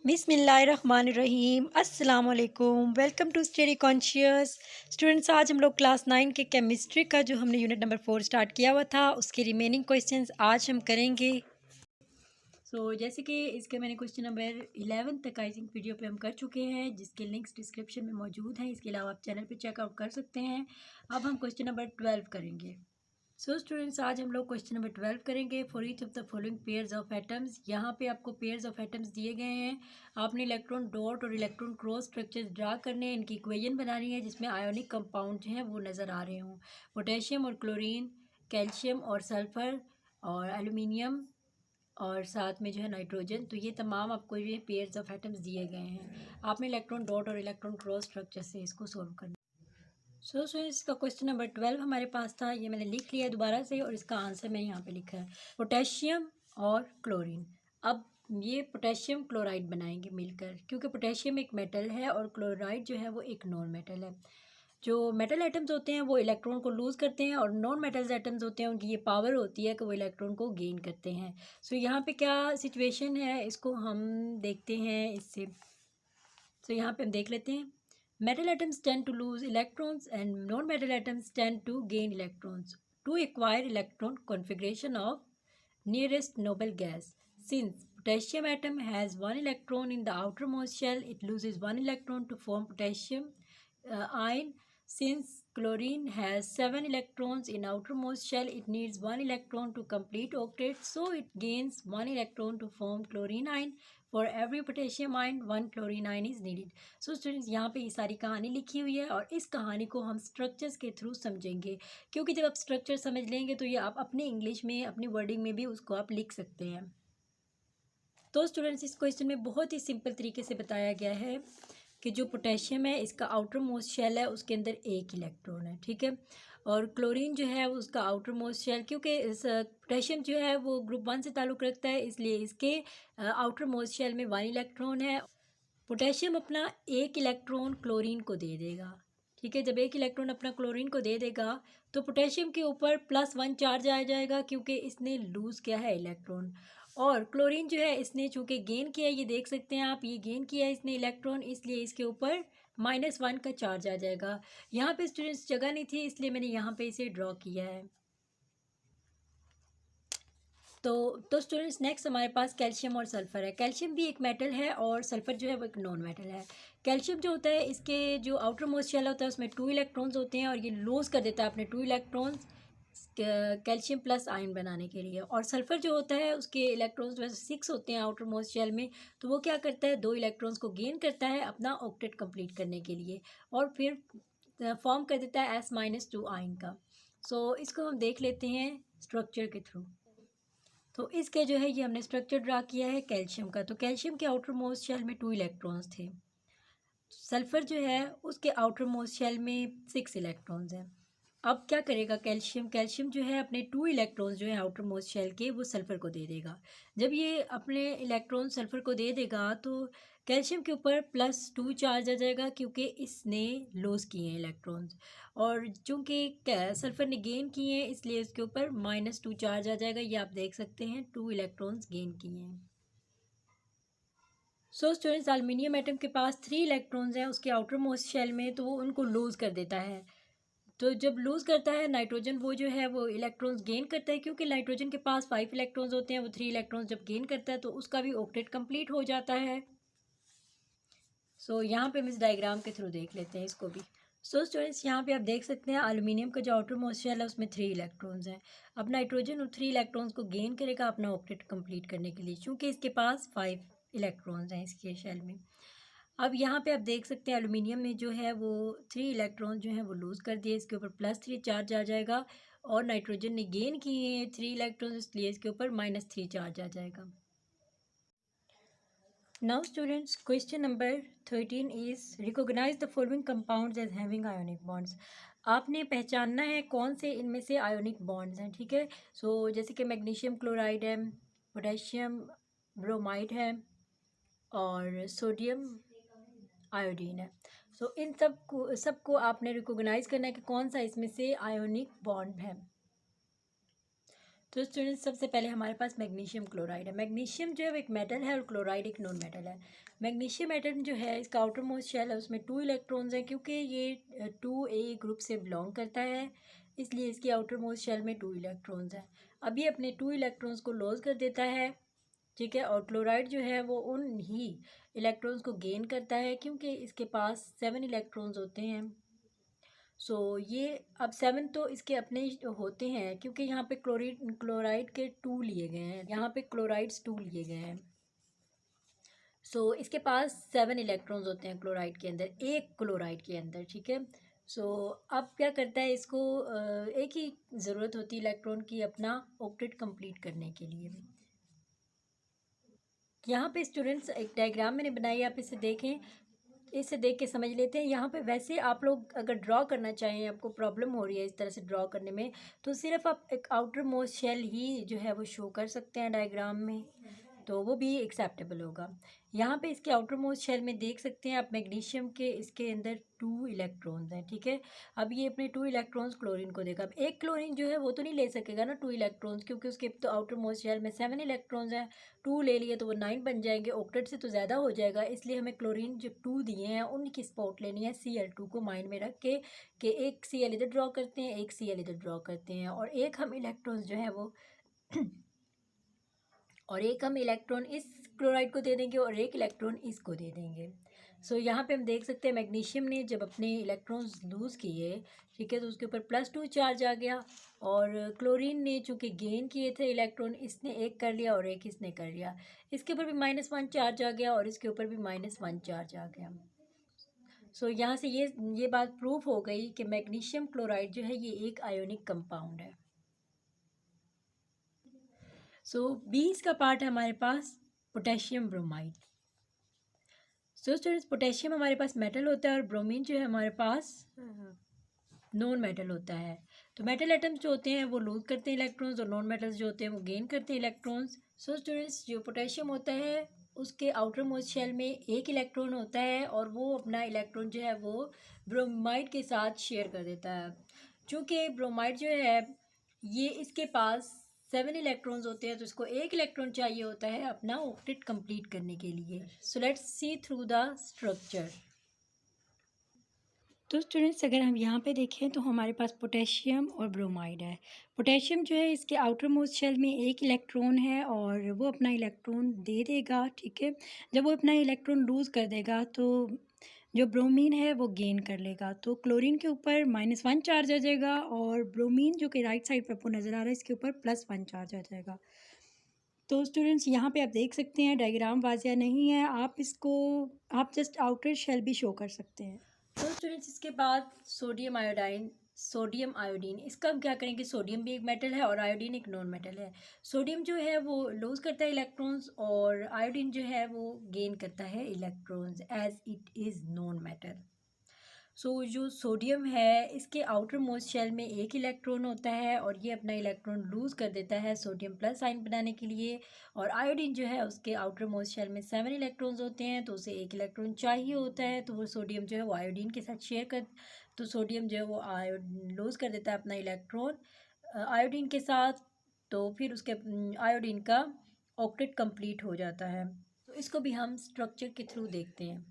बिस्मिल्लाहिर्रहमानिर्रहीम अस्सलाम वालेकुम। Welcome to study conscious. Students, आज हम लोग क्लास 9 के केमिस्ट्री का जो हमने यूनिट नंबर 4 स्टार्ट किया हुआ था उसके रिमेनिंग क्वेश्चंस आज हम करेंगे। जैसे कि इसके मैंने क्वेश्चन नंबर 11 तक आई थिंक वीडियो पे हम कर चुके हैं, जिसके लिंक्स डिस्क्रिप्शन में मौजूद हैं। इसके अलावा आप चैनल पे चेकआउट कर सकते हैं। अब हम क्वेश्चन नंबर 12 करेंगे। स्टूडेंट्स, आज हम लोग क्वेश्चन नंबर 12 करेंगे। For each of the following pairs of atoms, यहाँ पे आपको पेयर्स ऑफ एटम्स दिए गए हैं। आपने इलेक्ट्रॉन डॉट और इलेक्ट्रॉन क्रॉस स्ट्रक्चर्स ड्रा करने हैं, इनकी इक्वेशन बनानी है जिसमें आयोनिक कंपाउंड जो हैं वो नज़र आ रहे हों। पोटेशियम और क्लोरीन, कैल्शियम और सल्फ़र और एलुमिनियम और साथ में जो है नाइट्रोजन। तो ये तमाम आपको ये पेयर्स ऑफ एटम्स दिए गए हैं। आपने इलेक्ट्रॉन डॉट और इलेक्ट्रॉन क्रॉस स्ट्रक्चर से इसको सॉल्व करना। इसका क्वेश्चन नंबर 12 हमारे पास था, ये मैंने लिख लिया है दोबारा से और इसका आंसर मैंने यहाँ पे लिखा है पोटेशियम और क्लोरीन। अब ये पोटेशियम क्लोराइड बनाएंगे मिलकर, क्योंकि पोटेशियम एक मेटल है और क्लोराइड जो है वो एक नॉन मेटल है। जो मेटल एटम्स होते हैं वो इलेक्ट्रॉन को लूज़ करते हैं और नॉन मेटल्स एटम्स होते हैं उनकी ये पावर होती है कि वो इलेक्ट्रॉन को गेन करते हैं। यहाँ पे क्या सिचुएशन है इसको हम देखते हैं इससे। यहाँ पे हम देख लेते हैं। Metal atoms tend to lose electrons and non-metal atoms tend to gain electrons to acquire electron configuration of nearest noble gas. Since potassium atom has one electron in the outermost shell, it loses one electron to form potassium ion. Since chlorine has 7 electrons in outermost shell, it needs one electron to complete octet, so it gains one electron to form chlorine ion. For every potassium ion, one chlorine ion is needed. Students, यहाँ पे ये सारी कहानी लिखी हुई है और इस कहानी को हम स्ट्रक्चर्स के थ्रू समझेंगे, क्योंकि जब आप स्ट्रक्चर समझ लेंगे तो ये आप अपनी इंग्लिश में अपनी वर्डिंग में भी उसको आप लिख सकते हैं। स्टूडेंट्स, इस क्वेश्चन में बहुत ही सिंपल तरीके से बताया गया है कि जो पोटेशियम है इसका आउटर मोस्ट शेल है, उसके अंदर एक इलेक्ट्रॉन है, ठीक है। और क्लोरीन जो है उसका आउटर मोस्ट शेल, क्योंकि इस पोटेशियम जो है वो ग्रुप 1 से ताल्लुक़ रखता है, इसलिए इसके आउटर मोस्ट शेल में 1 इलेक्ट्रॉन है। पोटेशियम अपना एक इलेक्ट्रॉन क्लोरीन को दे देगा, ठीक है। जब एक इलेक्ट्रॉन अपना क्लोरीन को दे देगा तो पोटेशियम के ऊपर +1 चार्ज आ जाएगा, क्योंकि इसने लूज़ किया है इलेक्ट्रॉन। और क्लोरीन जो है इसने चूँकि गेन किया, ये देख सकते हैं आप, ये गेन किया है इसने इलेक्ट्रॉन, इसलिए इसके ऊपर -1 का चार्ज आ जाएगा। यहाँ पे स्टूडेंट्स जगह नहीं थी, इसलिए मैंने यहाँ पे इसे ड्रॉ किया है। स्टूडेंट्स, नेक्स्ट हमारे पास कैल्शियम और सल्फ़र है। कैल्शियम भी एक मेटल है और सल्फ़र जो है वो एक नॉन मेटल है। कैल्शियम जो होता है इसके जो आउटर मोस्ट शेल होता है उसमें 2 इलेक्ट्रॉन्स होते हैं और ये लूज़ कर देता है अपने 2 इलेक्ट्रॉन्स कैल्शियम प्लस आयन बनाने के लिए। और सल्फ़र जो होता है उसके इलेक्ट्रॉन्स वैसे 6 होते हैं आउटर मोस्ट शेल में, तो वो क्या करता है 2 इलेक्ट्रॉन्स को गेन करता है अपना ऑक्टेट कंप्लीट करने के लिए और फिर फॉर्म कर देता है S-2 आयन का। इसको हम देख लेते हैं स्ट्रक्चर के थ्रू। इसके जो है ये हमने स्ट्रक्चर ड्रा किया है कैल्शियम का। तो कैल्शियम के आउटर मोस्ट शेल में 2 इलेक्ट्रॉन्स थे। सल्फ़र जो है उसके आउटर मोस्ट शेल में 6 इलेक्ट्रॉन्स हैं। अब क्या करेगा कैल्शियम? कैल्शियम जो है अपने 2 इलेक्ट्रॉन्स जो है आउटर मोस्ट शेल के वो सल्फ़र को दे देगा। जब ये अपने इलेक्ट्रॉन सल्फ़र को दे देगा तो कैल्शियम के ऊपर +2 चार्ज आ जाएगा, क्योंकि इसने लॉस किए हैं इलेक्ट्रॉन्स। और चूँकि सल्फ़र ने गेन किए हैं इसलिए इसके ऊपर -2 चार्ज आ जाएगा। ये आप देख सकते हैं 2 इलेक्ट्रॉन्स गेन किए हैं। स्टूडेंट्स, एल्युमिनियम एटम के पास 3 इलेक्ट्रॉन्स हैं उसके आउटर मोस्ट शेल में, तो वो उनको लूज़ कर देता है। तो जब लूज़ करता है नाइट्रोजन, वो जो है वो इलेक्ट्रॉन्स गेन करता है, क्योंकि नाइट्रोजन के पास 5 इलेक्ट्रॉन्स होते हैं, वो 3 इलेक्ट्रॉन्स जब गेन करता है तो उसका भी ऑक्टेट कंप्लीट हो जाता है। यहाँ पे हम इस डायग्राम के थ्रू देख लेते हैं इसको भी। स्टूडेंट्स, यहाँ पे आप देख सकते हैं एल्युमिनियम का जो आउटर मोस्ट शेल है उसमें 3 इलेक्ट्रॉन्स हैं। अब नाइट्रोजन उन 3 इलेक्ट्रॉन्स को गेन करेगा अपना ऑक्टेट कंप्लीट करने के लिए, क्योंकि इसके पास 5 इलेक्ट्रॉन्स हैं इसके शेल में। अब यहाँ पे आप देख सकते हैं एल्युमिनियम में जो है वो 3 इलेक्ट्रॉन जो है वो लूज़ कर दिए, इसके ऊपर +3 चार्ज आ जाएगा। और नाइट्रोजन ने गेन किए हैं 3 इलेक्ट्रॉन, इसलिए इसके ऊपर -3 चार्ज आ जाएगा। Now students, question number 13 is recognize the following compounds as having ionic bonds. आपने पहचानना है कौन से इनमें से आयोनिक बॉन्ड्स हैं, ठीक है। जैसे कि मैग्नीशियम क्लोराइड है, पोटेशियम ब्रोमाइड है और सोडियम आयोडीन है। इन सबको आपने रिकॉग्नाइज करना है कि कौन सा इसमें से आयोनिक बॉन्ड है। तो स्टूडेंट्स सबसे पहले हमारे पास मैग्नीशियम क्लोराइड है। मैग्नीशियम जो है वो एक मेटल है और क्लोराइड एक नॉन मेटल है। मैग्नीशियम एटम जो है इसका आउटर मोस्ट शेल है उसमें 2 इलेक्ट्रॉन्स हैं, क्योंकि ये 2A ग्रुप से बिलोंग करता है इसलिए इसकी आउटर मोस्ट शेल में 2 इलेक्ट्रॉन्स हैं। अब ये अपने 2 इलेक्ट्रॉन्स को लॉस कर देता है, ठीक है। और क्लोराइड जो है वो उन ही इलेक्ट्रॉन्स को गेन करता है, क्योंकि इसके पास 7 इलेक्ट्रॉन्स होते हैं। ये अब 7 तो इसके अपने ही होते हैं, क्योंकि यहाँ पे क्लोराइड के 2 लिए गए हैं, यहाँ पे क्लोराइड्स 2 लिए गए हैं। इसके पास 7 इलेक्ट्रॉन्स होते हैं क्लोराइड के अंदर, एक क्लोराइड के अंदर, ठीक है। अब क्या करता है इसको एक ही ज़रूरत होती है इलेक्ट्रॉन की अपना ऑक्टेट कंप्लीट करने के लिए। यहाँ पे स्टूडेंट्स एक डायग्राम मैंने बनाई है, आप इसे देखें, इसे देख के समझ लेते हैं। यहाँ पे वैसे आप लोग अगर ड्रॉ करना चाहें, आपको प्रॉब्लम हो रही है इस तरह से ड्रॉ करने में, तो सिर्फ आप एक आउटर मोस्ट शेल ही जो है वो शो कर सकते हैं डायग्राम में, तो वो भी एक्सेप्टेबल होगा। यहाँ पे इसके आउटर मोस्ट शेल में देख सकते हैं आप मैग्नीशियम के, इसके अंदर 2 इलेक्ट्रॉन्स हैं, ठीक है। अब ये अपने 2 इलेक्ट्रॉन्स क्लोरीन को देगा। अब एक क्लोरीन जो है वो तो नहीं ले सकेगा ना 2 इलेक्ट्रॉन्स, क्योंकि उसके तो आउटर मोस्ट शेल में 7 इलेक्ट्रॉन्स हैं। 2 ले लिए तो वो 9 बन जाएंगे, ऑक्टेट से तो ज़्यादा हो जाएगा, इसलिए हमें क्लोरीन जो 2 दिए हैं उनकी स्पॉट लेनी है Cl2 को माइंड में रख के, कि एक Cl इधर ड्रॉ करते हैं, एक Cl इधर ड्रॉ करते हैं, और एक हम इलेक्ट्रॉन्स जो है वो और एक हम इलेक्ट्रॉन इस क्लोराइड को दे देंगे और एक इलेक्ट्रॉन इसको दे देंगे। यहाँ पे हम देख सकते हैं मैग्नीशियम ने जब अपने इलेक्ट्रॉन्स लूज़ किए, ठीक है, तो उसके ऊपर +2 चार्ज आ गया, और क्लोरीन ने चूँकि गेन किए थे इलेक्ट्रॉन, इसने एक कर लिया और एक इसने कर लिया, इसके ऊपर भी -1 चार्ज आ गया और इसके ऊपर भी -1 चार्ज आ गया। यहाँ से ये बात प्रूफ हो गई कि मैग्नीशियम क्लोराइड जो है ये एक आयोनिक कंपाउंड है। 20 का पार्ट है हमारे पास पोटेशियम ब्रोमाइड। स्टूडेंट्स, पोटेशियम हमारे पास मेटल होता है और ब्रोमीन जो है हमारे पास नॉन मेटल होता है। तो मेटल एटम्स जो होते हैं वो लूज करते हैं इलेक्ट्रॉन्स, और नॉन मेटल्स जो होते हैं वो गेन करते हैं इलेक्ट्रॉन्स। स्टूडेंट्स, जो पोटेशियम होता है उसके आउटर मोस्ट शेल में एक इलेक्ट्रॉन होता है, और वो अपना इलेक्ट्रॉन जो है वो ब्रोमाइड के साथ शेयर कर देता है। चूँकि ब्रोमाइड जो है ये इसके पास 7 इलेक्ट्रॉन्स होते हैं, तो इसको एक इलेक्ट्रॉन चाहिए होता है अपना ऑक्टेट कंप्लीट करने के लिए। Let's see through the structure. तो स्टूडेंट्स, अगर हम यहाँ पे देखें तो हमारे पास पोटेशियम और ब्रोमाइड है। पोटेशियम जो है इसके आउटर मोस्ट शेल में एक इलेक्ट्रॉन है और वो अपना इलेक्ट्रॉन दे देगा, ठीक है। जब वो अपना इलेक्ट्रॉन लूज़ कर देगा तो जो ब्रोमीन है वो गेन कर लेगा, तो क्लोरीन के ऊपर -1 चार्ज आ जाएगा, और ब्रोमीन जो कि राइट साइड पर आपको नज़र आ रहा है इसके ऊपर +1 चार्ज आ जाएगा। तो स्टूडेंट्स, यहाँ पे आप देख सकते हैं डायग्राम वाज़िया नहीं है, आप जस्ट आउटर शेल भी शो कर सकते हैं। तो स्टूडेंट्स, इसके बाद सोडियम आयोडीन, इसका हम क्या करेंगे, सोडियम भी एक मेटल है और आयोडीन एक नॉन मेटल है। सोडियम जो है वो लूज करता है इलेक्ट्रॉन्स, और आयोडीन जो है वो गेन करता है electrons as it is non metal. जो सोडियम है इसके आउटर मोस्ट शेल में एक इलेक्ट्रॉन होता है, और ये अपना इलेक्ट्रॉन लूज़ कर देता है सोडियम प्लस साइन बनाने के लिए। और आयोडीन जो है उसके आउटर मोस्ट शेल में 7 इलेक्ट्रॉन्स होते हैं, तो उसे एक इलेक्ट्रॉन चाहिए होता है, तो वो सोडियम जो है वो आयोडीन के साथ शेयर कर, तो सोडियम जो है वो लूज़ कर देता है अपना इलेक्ट्रॉन आयोडीन के साथ, तो फिर उसके आयोडीन का ऑक्टेट कंप्लीट हो जाता है। तो इसको भी हम स्ट्रक्चर के थ्रू देखते हैं।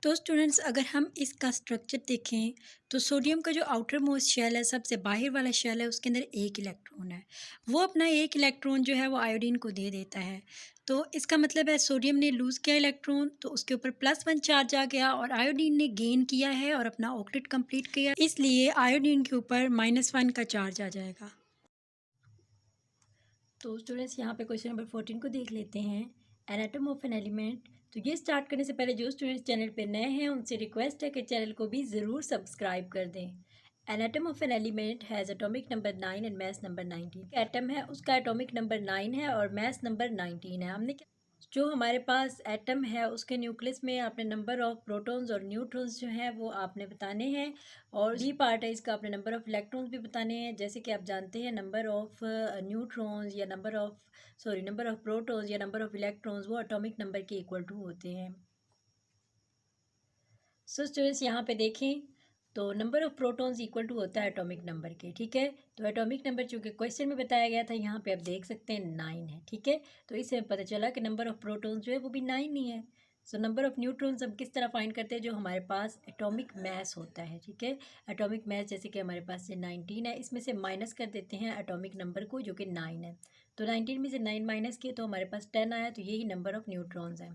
तो स्टूडेंट्स, अगर हम इसका स्ट्रक्चर देखें तो सोडियम का जो आउटर मोस्ट शेल है, सबसे बाहर वाला शेल है, उसके अंदर एक इलेक्ट्रॉन है। वो अपना एक इलेक्ट्रॉन जो है वो आयोडीन को दे देता है, तो इसका मतलब है सोडियम ने लूज़ किया इलेक्ट्रॉन, तो उसके ऊपर +1 चार्ज आ गया, और आयोडीन ने गेन किया है और अपना ऑक्टेट कंप्लीट किया, इसलिए आयोडीन के ऊपर -1 का चार्ज आ जाएगा। तो स्टूडेंट्स, यहाँ पे क्वेश्चन नंबर 14 को देख लेते हैं, एनाटम ऑफ एन एलिमेंट। तो ये स्टार्ट करने से पहले जो स्टूडेंट्स चैनल पे नए हैं उनसे रिक्वेस्ट है कि चैनल को भी ज़रूर सब्सक्राइब कर दें। An atom of an element has atomic number 9 and mass number 19। Atom है उसका एटॉमिक नंबर 9 है और मास नंबर 19 है। हमने जो हमारे पास एटम है उसके न्यूक्लियस में आपने नंबर ऑफ़ प्रोटॉन्स और न्यूट्रॉन्स जो हैं वो आपने बताने हैं, और डी पार्ट है इसका आपने नंबर ऑफ़ इलेक्ट्रॉन्स भी बताने हैं। जैसे कि आप जानते हैं नंबर ऑफ़ न्यूट्रॉन्स या नंबर ऑफ़ प्रोटॉन्स या नंबर ऑफ़ इलेक्ट्रॉन्स वो एटॉमिक नंबर के इक्वल टू होते हैं। स्टूडेंट्स, यहाँ पे देखें तो number of protons equal to होता है एटॉमिक नंबर के, ठीक है। तो एटॉमिक नंबर चूँकि क्वेश्चन में बताया गया था, यहाँ पे आप देख सकते हैं 9 है, ठीक है। तो इससे पता चला कि नंबर ऑफ़ प्रोटॉन्स जो है वो भी 9 ही है। सो नंबर ऑफ़ न्यूट्रॉन्स हम किस तरह फाइंड करते हैं, जो हमारे पास एटॉमिक मास होता है, ठीक है। एटॉमिक मास जैसे कि हमारे पास से 19 है, इसमें से माइनस कर देते हैं एटॉमिक नंबर को जो कि 9 है। तो 19 में से 9 माइनस किए तो हमारे पास 10 आया, तो यही नंबर ऑफ़ न्यूट्रॉन्स है।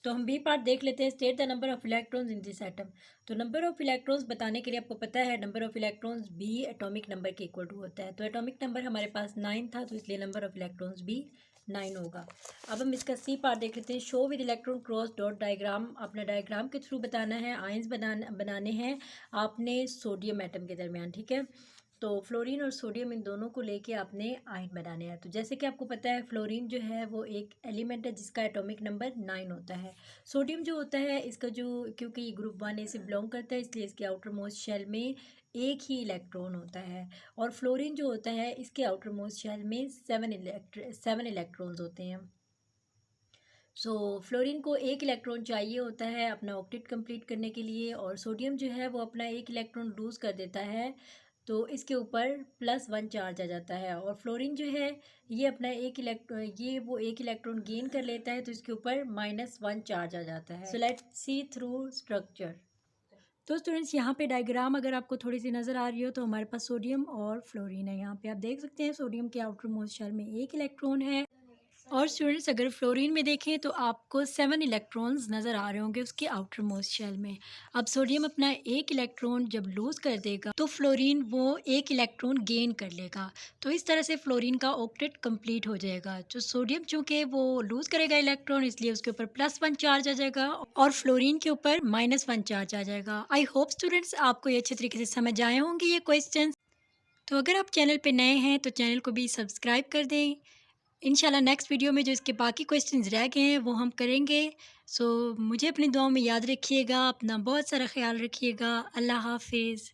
तो हम बी पार्ट देख लेते हैं, state the number of electrons in this atom. तो नंबर ऑफ इलेक्ट्रॉन्स बताने के लिए आपको पता है number of electrons be atomic number के इक्वल टू होता है। तो एटॉमिक नंबर हमारे पास 9 था, तो इसलिए नंबर ऑफ इलेक्ट्रॉन्स भी 9 होगा। अब हम इसका सी पार्ट देख लेते हैं, show with electron cross dot diagram. अपना डायग्राम के थ्रू बताना है, आयंस बनाने हैं आपने सोडियम एटम के दरमियान, ठीक है। तो फ्लोरीन और सोडियम इन दोनों को लेके आपने आयन बनाने हैं। तो जैसे कि आपको पता है फ्लोरीन जो है वो एक एलिमेंट है जिसका एटॉमिक नंबर 9 होता है। सोडियम जो होता है इसका जो, क्योंकि ये ग्रुप 1A से बिलोंग करता है, इसलिए इसके आउटर मोस्ट शेल में एक ही इलेक्ट्रॉन होता है। और फ्लोरीन जो होता है इसके आउटर मोस्ट शेल में 7 इलेक्ट्रॉन्स होते हैं। सो फ्लोरीन को एक इलेक्ट्रॉन चाहिए होता है अपना ऑक्टेट कंप्लीट करने के लिए, और सोडियम जो है वो अपना एक इलेक्ट्रॉन लूज़ कर देता है, तो इसके ऊपर +1 चार्ज आ जाता है। और फ्लोरीन जो है ये अपना एक इलेक्ट्रॉन गेन कर लेता है, तो इसके ऊपर -1 चार्ज आ जाता है। So let's see through structure. तो स्टूडेंट्स यहाँ पे डायग्राम अगर आपको थोड़ी सी नज़र आ रही हो तो हमारे पास सोडियम और फ्लोरीन है। यहाँ पे आप देख सकते हैं सोडियम के आउटर मोस्ट शेल में एक इलेक्ट्रॉन है, और स्टूडेंट्स अगर फ्लोरीन में देखें तो आपको 7 इलेक्ट्रॉन्स नज़र आ रहे होंगे उसके आउटर मोस्ट शेल में। अब सोडियम अपना एक इलेक्ट्रॉन जब लूज़ कर देगा तो फ्लोरीन वो एक इलेक्ट्रॉन गेन कर लेगा, तो इस तरह से फ्लोरीन का ऑक्टेट कंप्लीट हो जाएगा। जो सोडियम चूँकि वो लूज़ करेगा इलेक्ट्रॉन, इसलिए उसके ऊपर +1 चार्ज आ जाएगा और फ्लोरीन के ऊपर -1 चार्ज आ जाएगा। आई होप स्टूडेंट्स आपको ये अच्छे तरीके से समझ आए होंगे ये क्वेश्चन। तो अगर आप चैनल पे नए हैं तो चैनल को भी सब्सक्राइब कर दें। इंशाल्लाह नेक्स्ट वीडियो में जो इसके बाकी क्वेश्चंस रह गए हैं वो हम करेंगे। सो मुझे अपनी दुआओं में याद रखिएगा, अपना बहुत सारा ख्याल रखिएगा। अल्लाह हाफिज़।